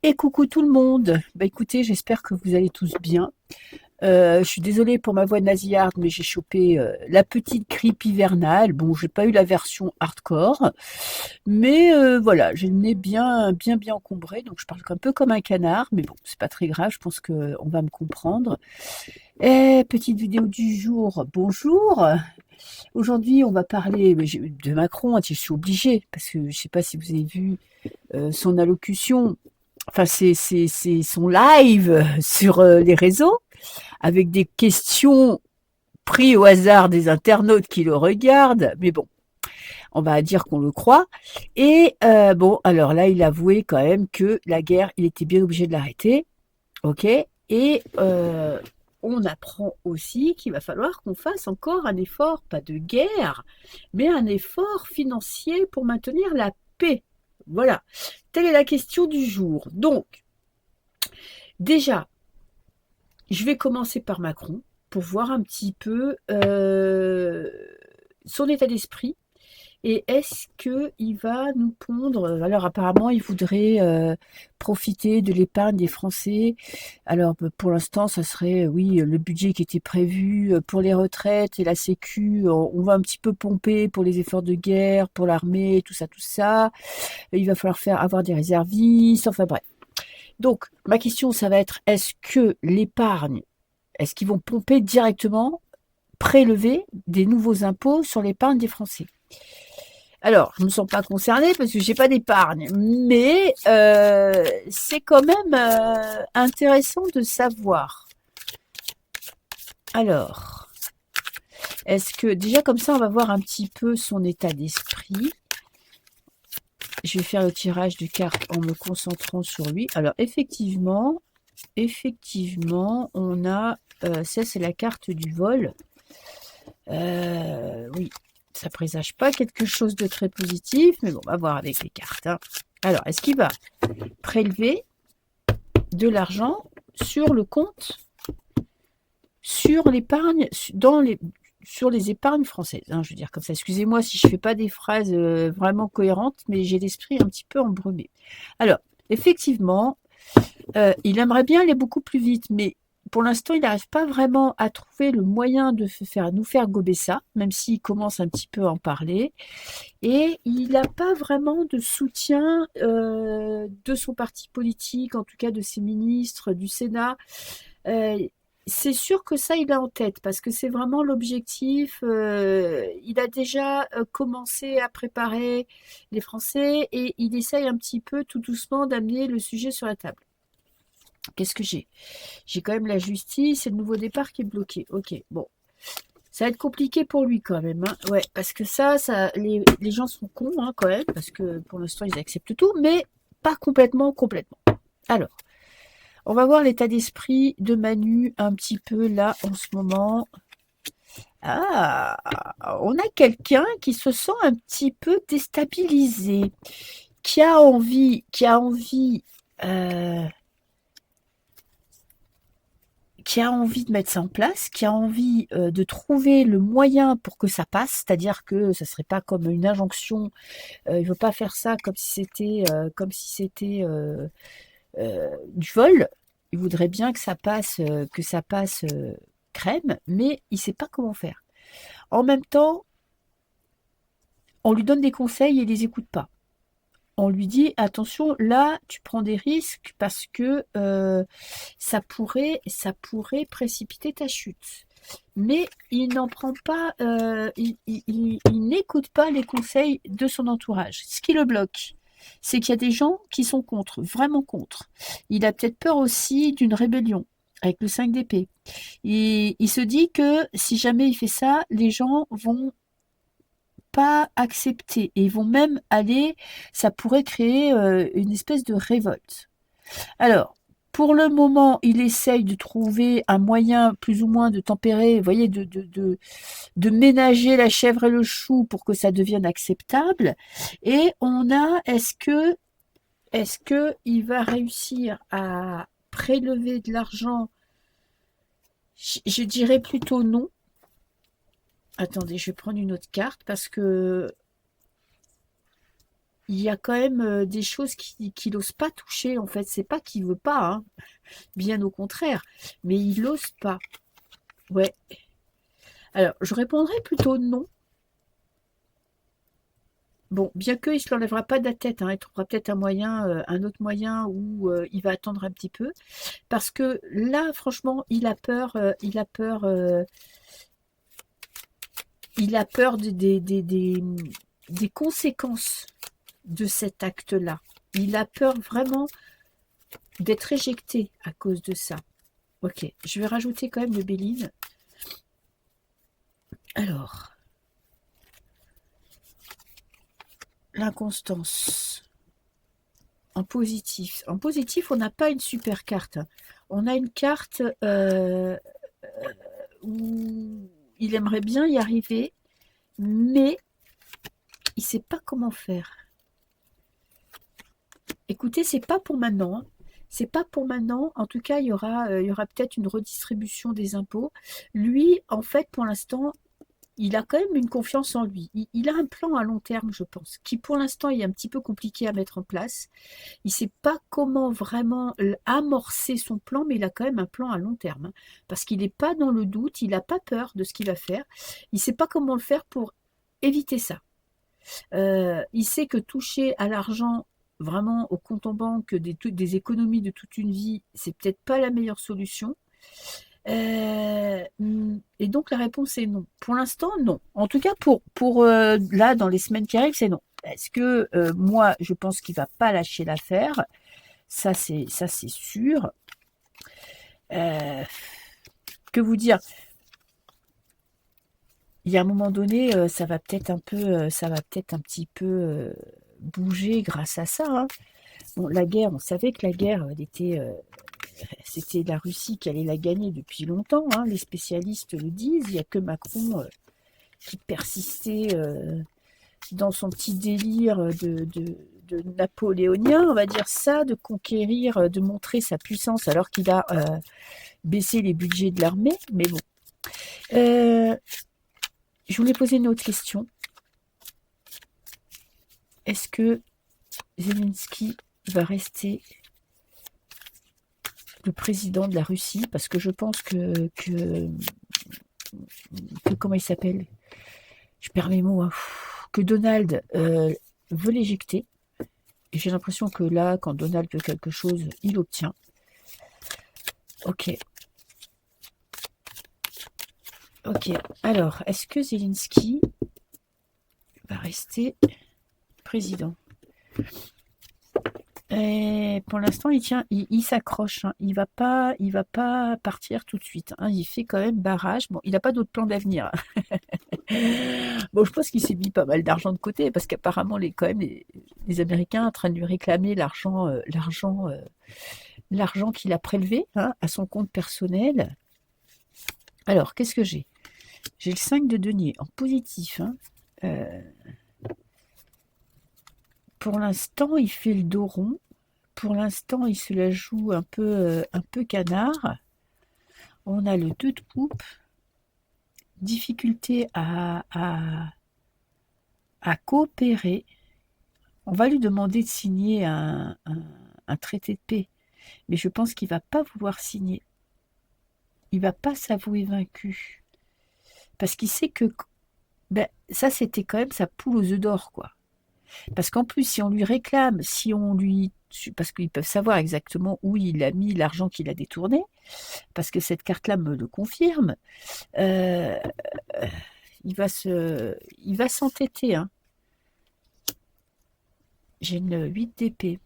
Et coucou tout le monde. Bah écoutez, j'espère que vous allez tous bien. Je suis désolée pour ma voix nasillarde, mais j'ai chopé la petite grippe hivernale. Bon, j'ai pas eu la version hardcore, mais voilà, j'ai le nez bien encombré, donc je parle un peu comme un canard, mais bon, c'est pas très grave. Je pense que on va me comprendre. Et petite vidéo du jour. Bonjour. Aujourd'hui, on va parler de Macron. Je suis obligée parce que je sais pas si vous avez vu son allocution. Enfin, c'est son live sur les réseaux avec des questions prises au hasard des internautes qui le regardent. Mais bon, on va dire qu'on le croit. Et bon, alors là, il a avoué quand même que la guerre, il était bien obligé de l'arrêter. OK. Et on apprend aussi qu'il va falloir qu'on fasse encore un effort, pas de guerre, mais un effort financier pour maintenir la paix. Voilà. Telle est la question du jour. Donc, déjà, je vais commencer par Macron pour voir un petit peu son état d'esprit et est-ce qu'il va nous pondre. Alors apparemment, il voudrait profiter de l'épargne des Français. Alors pour l'instant, ça serait, oui, le budget qui était prévu pour les retraites et la Sécu. On va un petit peu pomper pour les efforts de guerre, pour l'armée, tout ça, tout ça. Il va falloir avoir des réservistes, enfin bref. Donc, ma question, ça va être, est-ce que l'épargne, est-ce qu'ils vont pomper directement, prélever des nouveaux impôts sur l'épargne des Français? Alors, je ne me sens pas concernée parce que j'ai pas d'épargne, mais c'est quand même intéressant de savoir. Alors, est-ce que déjà comme ça, on va voir un petit peu son état d'esprit. Je vais faire le tirage de cartes en me concentrant sur lui. Alors, effectivement, on a ça, c'est la carte du vol. Oui, ça présage pas quelque chose de très positif, mais bon, on va voir avec les cartes, hein. Alors, est-ce qu'il va prélever de l'argent sur le compte, sur l'épargne, sur les épargnes françaises, hein, je veux dire comme ça. Excusez-moi si je fais pas des phrases vraiment cohérentes, mais j'ai l'esprit un petit peu embrumé. Alors, effectivement, il aimerait bien aller beaucoup plus vite, mais pour l'instant, il n'arrive pas vraiment à trouver le moyen de nous faire gober ça, même s'il commence un petit peu à en parler. Et il n'a pas vraiment de soutien de son parti politique, en tout cas de ses ministres, du Sénat. Euh, c'est sûr que ça, il a en tête, parce que c'est vraiment l'objectif. Il a déjà commencé à préparer les Français et il essaye un petit peu tout doucement d'amener le sujet sur la table. Qu'est-ce que j'ai? J'ai quand même la justice et le nouveau départ qui est bloqué. Ok, bon. Ça va être compliqué pour lui quand même, hein. Ouais, parce que les gens sont cons, hein, quand même, parce que pour l'instant ils acceptent tout, mais pas complètement. Alors, on va voir l'état d'esprit de Manu un petit peu là en ce moment. Ah, on a quelqu'un qui se sent un petit peu déstabilisé, euh, qui a envie de mettre ça en place, qui a envie de trouver le moyen pour que ça passe, c'est-à-dire que ça serait pas comme une injonction. Il veut pas faire ça comme si c'était du vol. Il voudrait bien que ça passe crème, mais il sait pas comment faire. En même temps, on lui donne des conseils et il les écoute pas. On lui dit attention, là tu prends des risques parce que ça pourrait précipiter ta chute. Mais il n'en prend pas, il n'écoute pas les conseils de son entourage. Ce qui le bloque, c'est qu'il y a des gens qui sont contre, vraiment contre. Il a peut-être peur aussi d'une rébellion avec le 5 d'épée. Il se dit que si jamais il fait ça, les gens vont pas accepter et ils vont même aller, ça pourrait créer une espèce de révolte. Alors, pour le moment, il essaye de trouver un moyen plus ou moins de tempérer, vous voyez, de ménager la chèvre et le chou pour que ça devienne acceptable. Et on a, est-ce que il va réussir à prélever de l'argent? Je dirais plutôt non. Attendez, je vais prendre une autre carte parce que il y a quand même des choses qu'il n'ose pas toucher, en fait. C'est pas qu'il veut pas, hein, bien au contraire, mais il n'ose pas. Ouais. Alors, je répondrais plutôt non. Bon, bien qu'il ne se l'enlèvera pas de la tête, hein, il trouvera peut-être un moyen, un autre moyen où il va attendre un petit peu. Parce que là, franchement, il a peur des conséquences de cet acte-là. Il a peur vraiment d'être éjecté à cause de ça. Ok, je vais rajouter quand même le Béline. Alors, l'inconstance. En positif. En positif, on n'a pas une super carte. On a une carte où il aimerait bien y arriver, mais il ne sait pas comment faire. Écoutez, c'est pas pour maintenant, hein. C'est pas pour maintenant. En tout cas, il y aura peut-être une redistribution des impôts. Lui, en fait, pour l'instant, il a quand même une confiance en lui. Il a un plan à long terme, je pense, qui pour l'instant est un petit peu compliqué à mettre en place. Il ne sait pas comment vraiment amorcer son plan, mais il a quand même un plan à long terme, hein, parce qu'il n'est pas dans le doute, il n'a pas peur de ce qu'il va faire. Il ne sait pas comment le faire pour éviter ça. Il sait que toucher à l'argent vraiment au compte en banque des économies de toute une vie, c'est peut-être pas la meilleure solution. Et donc la réponse est non. Pour l'instant, non. En tout cas, pour là, dans les semaines qui arrivent, c'est non. Est-ce que moi, je pense qu'il va pas lâcher l'affaire? Ça, c'est sûr. Que vous dire? Il y a un moment donné, ça va peut-être un petit peu bouger grâce à ça, hein. Bon, la guerre, on savait que la guerre, c'était la Russie qui allait la gagner depuis longtemps, hein. Les spécialistes le disent. Il n'y a que Macron qui persistait dans son petit délire de napoléonien, on va dire ça, de conquérir, de montrer sa puissance alors qu'il a baissé les budgets de l'armée. Mais bon. Je voulais poser une autre question. Est-ce que Zelensky va rester le président de la Russie? Parce que je pense que comment il s'appelle? Je perds mes mots, hein. Que Donald veut l'éjecter. Et j'ai l'impression que là, quand Donald veut quelque chose, il obtient. Ok. Ok. Alors, est-ce que Zelensky va rester président? Et pour l'instant, il s'accroche, hein. Il va pas partir tout de suite, hein. Il fait quand même barrage. Bon, il n'a pas d'autre plan d'avenir. Bon, je pense qu'il s'est mis pas mal d'argent de côté parce qu'apparemment, quand même, les Américains sont en train de lui réclamer l'argent qu'il a prélevé, hein, à son compte personnel. Alors, qu'est-ce que j'ai? J'ai le 5 de denier en positif, hein. Pour l'instant, il fait le dos rond. Pour l'instant, il se la joue un peu canard. On a le 2 de coupe. Difficulté à coopérer. On va lui demander de signer un traité de paix. Mais je pense qu'il ne va pas vouloir signer. Il ne va pas s'avouer vaincu. Parce qu'il sait que ça, c'était quand même sa poule aux œufs d'or, quoi. Parce qu'en plus, si on lui réclame, parce qu'ils peuvent savoir exactement où il a mis l'argent qu'il a détourné, parce que cette carte-là me le confirme, il va s'entêter, hein. J'ai une 8 d'épée.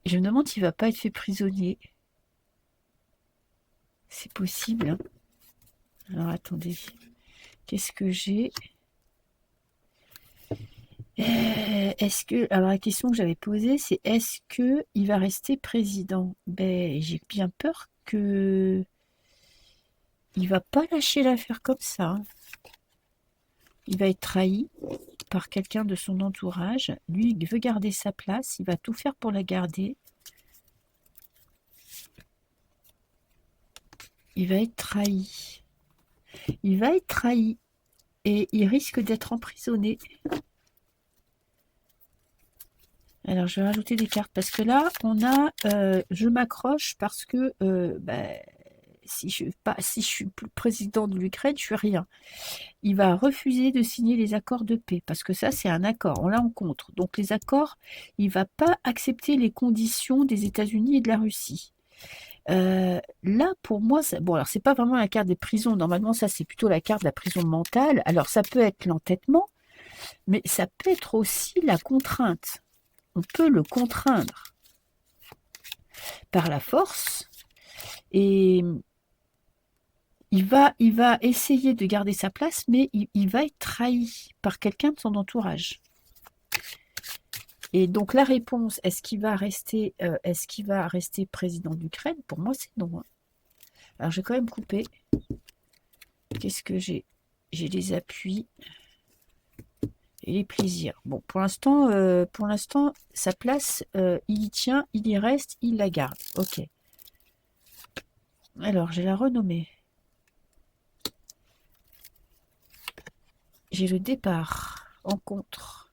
Je me demande s'il ne va pas être fait prisonnier. C'est possible, hein. Alors, attendez. Qu'est-ce que j'ai? Alors la question que j'avais posée, c'est est-ce que il va rester président? J'ai bien peur que il va pas lâcher l'affaire comme ça, hein. Il va être trahi par quelqu'un de son entourage. Lui, il veut garder sa place, il va tout faire pour la garder. Il va être trahi. Il va être trahi et il risque d'être emprisonné. Alors, je vais rajouter des cartes parce que là, on a, je m'accroche parce que si je suis président de l'Ukraine, je suis rien. Il va refuser de signer les accords de paix parce que ça, c'est un accord. On l'a en contre. Donc, les accords, il va pas accepter les conditions des États-Unis et de la Russie. Là, pour moi, bon, alors c'est pas vraiment la carte des prisons. Normalement, ça, c'est plutôt la carte de la prison mentale. Alors, ça peut être l'entêtement, mais ça peut être aussi la contrainte. On peut le contraindre par la force et il va essayer de garder sa place, mais il va être trahi par quelqu'un de son entourage. Et donc la réponse, est-ce qu'il va rester président d'Ukraine? Pour moi, c'est non. Hein. Alors je vais quand même couper. Qu'est-ce que j'ai? J'ai les appuis et les plaisirs. Bon, pour l'instant, sa place, il y tient, il y reste, il la garde. Ok. Alors, je vais la renommer. J'ai le départ en contre.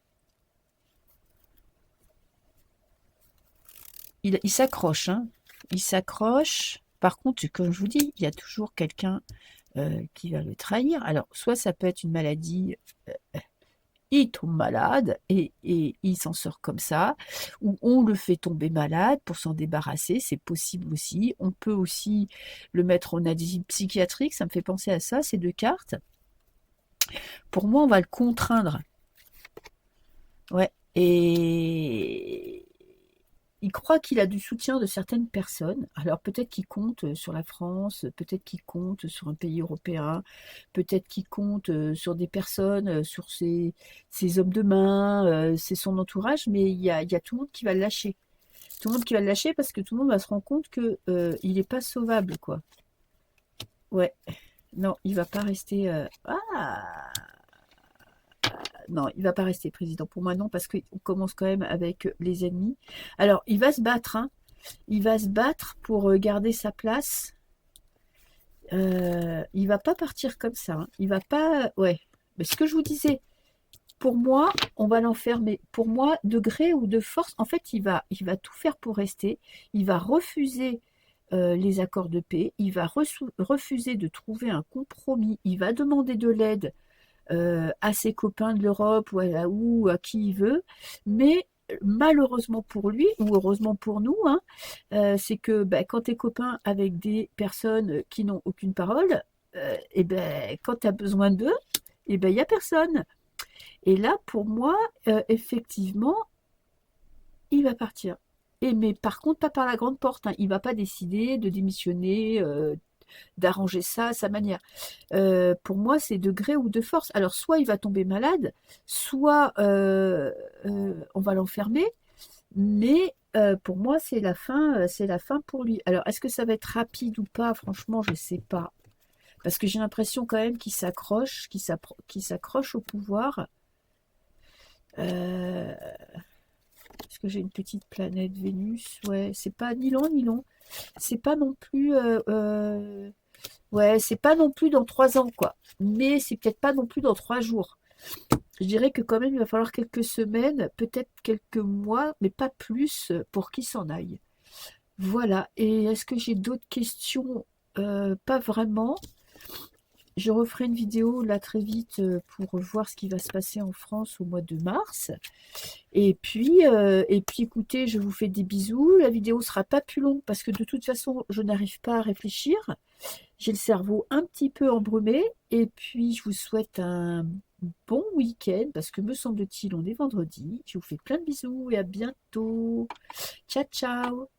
Il s'accroche, hein. Il s'accroche. Par contre, comme je vous dis, il y a toujours quelqu'un qui va le trahir. Alors, soit ça peut être une maladie, il tombe malade et il s'en sort comme ça, ou on le fait tomber malade pour s'en débarrasser, c'est possible aussi. On peut aussi le mettre en asile psychiatrique, ça me fait penser à ça, ces deux cartes. Pour moi, on va le contraindre. Ouais. Et il croit qu'il a du soutien de certaines personnes. Alors peut-être qu'il compte sur la France, peut-être qu'il compte sur un pays européen, peut-être qu'il compte sur des personnes, sur ses hommes de main, c'est son entourage, mais il y a tout le monde qui va le lâcher. Tout le monde qui va le lâcher parce que tout le monde va se rendre compte que il n'est pas sauvable, quoi. Ouais. Non, il va pas rester. Ah non, il va pas rester président. Pour moi, non, parce qu'on commence quand même avec les ennemis. Alors, il va se battre, hein. Il va se battre pour garder sa place. Il va pas partir comme ça. Hein. Il va pas. Ouais. Mais ce que je vous disais, pour moi, on va l'enfermer. Pour moi, de gré ou de force, en fait, il va tout faire pour rester. Il va refuser les accords de paix. Il va refuser de trouver un compromis. Il va demander de l'aide à ses copains de l'Europe ou à qui il veut. Mais malheureusement pour lui, ou heureusement pour nous, hein, c'est que quand tu es copain avec des personnes qui n'ont aucune parole, et quand tu as besoin d'eux, il n'y a personne. Et là, pour moi, effectivement, il va partir. Mais par contre, pas par la grande porte. Hein. Il ne va pas décider de démissionner, d'arranger ça à sa manière. Pour moi, c'est de gré ou de force. Alors, soit il va tomber malade, soit on va l'enfermer, mais pour moi, c'est la fin pour lui. Alors, est-ce que ça va être rapide ou pas? Franchement, je ne sais pas. Parce que j'ai l'impression quand même qu'il s'accroche au pouvoir. Est-ce que j'ai une petite planète Vénus? Ouais, c'est pas ni long ni long. C'est pas non plus. Ouais, c'est pas non plus dans 3 ans, quoi. Mais c'est peut-être pas non plus dans 3 jours. Je dirais que quand même, il va falloir quelques semaines, peut-être quelques mois, mais pas plus pour qu'il s'en aille. Voilà. Et est-ce que j'ai d'autres questions? Pas vraiment. Je referai une vidéo là très vite pour voir ce qui va se passer en France au mois de mars. Et puis écoutez, je vous fais des bisous. La vidéo sera pas plus longue parce que de toute façon, je n'arrive pas à réfléchir. J'ai le cerveau un petit peu embrumé. Et puis, je vous souhaite un bon week-end parce que me semble-t-il, on est vendredi. Je vous fais plein de bisous et à bientôt. Ciao, ciao.